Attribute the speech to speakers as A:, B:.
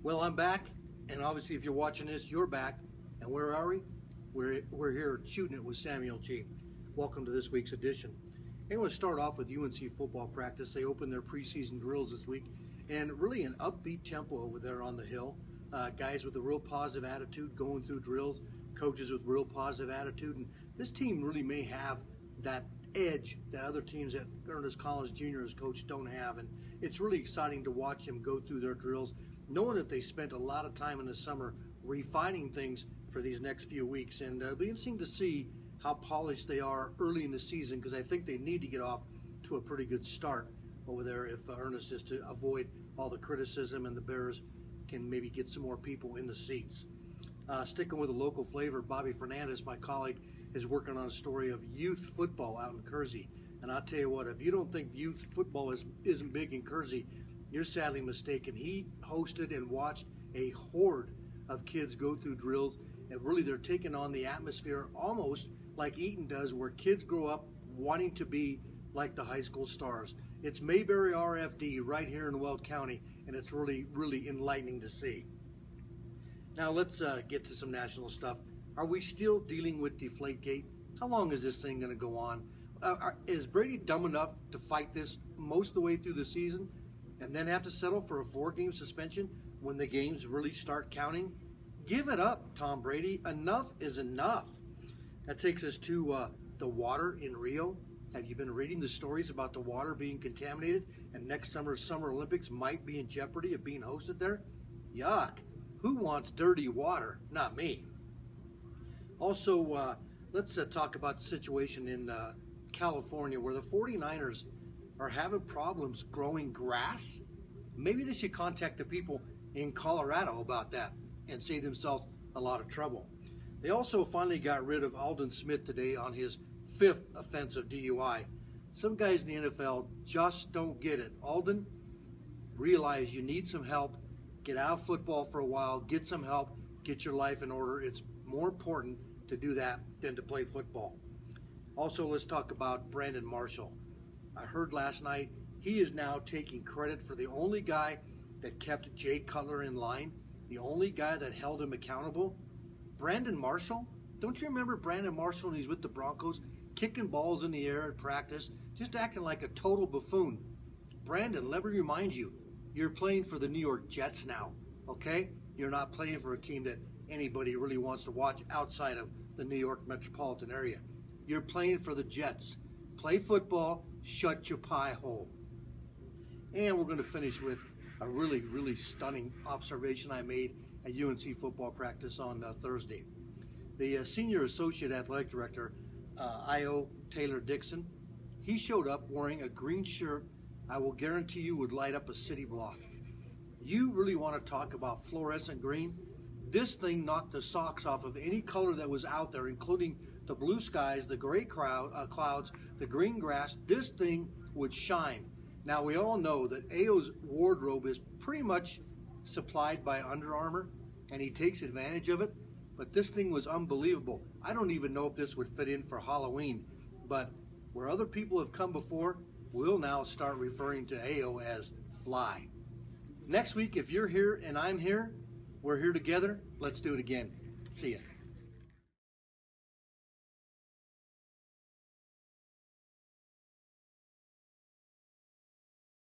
A: Well, I'm back, and obviously if you're watching this, you're back. And where are we? We're here shooting it with Samuel G. Welcome to this week's edition. I'm going to start off with UNC football practice. They opened their preseason drills this week, and really an upbeat tempo over there on the hill. Guys with a real positive attitude going through drills, coaches with real positive attitude, and this team really may have that edge that other teams that Ernest Collins Jr. as coach don't have, and it's really exciting to watch them go through their drills, knowing that they spent a lot of time in the summer refining things for these next few weeks, and it'll be interesting to see how polished they are early in the season, because I think they need to get off to a pretty good start over there if Ernest is to avoid all the criticism and the Bears can maybe get some more people in the seats. Sticking with a local flavor, Bobby Fernandez, my colleague, is working on a story of youth football out in Kersey. And I'll tell you what, if you don't think youth football isn't big in Kersey, you're sadly mistaken. He hosted and watched a horde of kids go through drills, and really they're taking on the atmosphere almost like Eaton does, where kids grow up wanting to be like the high school stars. It's Mayberry RFD right here in Weld County, and it's really, really enlightening to see. Now let's get to some national stuff. Are we still dealing with Deflategate? How long is this thing going to go on? Is Brady dumb enough to fight this most of the way through the season and then have to settle for a 4-game suspension when the games really start counting? Give it up, Tom Brady. Enough is enough. That takes us to the water in Rio. Have you been reading the stories about the water being contaminated and next summer's Summer Olympics might be in jeopardy of being hosted there? Yuck. Who wants dirty water? Not me. Also, let's talk about the situation in California where the 49ers are having problems growing grass. Maybe they should contact the people in Colorado about that and save themselves a lot of trouble. They also finally got rid of Aldon Smith today on his 5th offensive DUI. Some guys in the NFL just don't get it. Aldon, realize you need some help. Get out of football for a while, get some help, get your life in order. It's more important to do that than to play football. Also, let's talk about Brandon Marshall. I heard last night he is now taking credit for the only guy that kept Jay Cutler in line, the only guy that held him accountable. Brandon Marshall? Don't you remember Brandon Marshall when he's with the Broncos, kicking balls in the air at practice, just acting like a total buffoon? Brandon, let me remind you, you're playing for the New York Jets now, okay? You're not playing for a team that anybody really wants to watch outside of the New York metropolitan area. You're playing for the Jets. Play football, shut your pie hole. And we're going to finish with a really, really stunning observation I made at UNC football practice on Thursday. The senior associate athletic director, I.O. Taylor Dixon, he showed up wearing a green shirt I will guarantee you would light up a city block. You really want to talk about fluorescent green? This thing knocked the socks off of any color that was out there, including the blue skies, the gray clouds, the green grass. This thing would shine. Now, we all know that A.O.'s wardrobe is pretty much supplied by Under Armour, and he takes advantage of it, but this thing was unbelievable. I don't even know if this would fit in for Halloween, but where other people have come before, we'll now start referring to A.O. as Fly. Next week, if you're here and I'm here, we're here together. Let's do it again. See ya.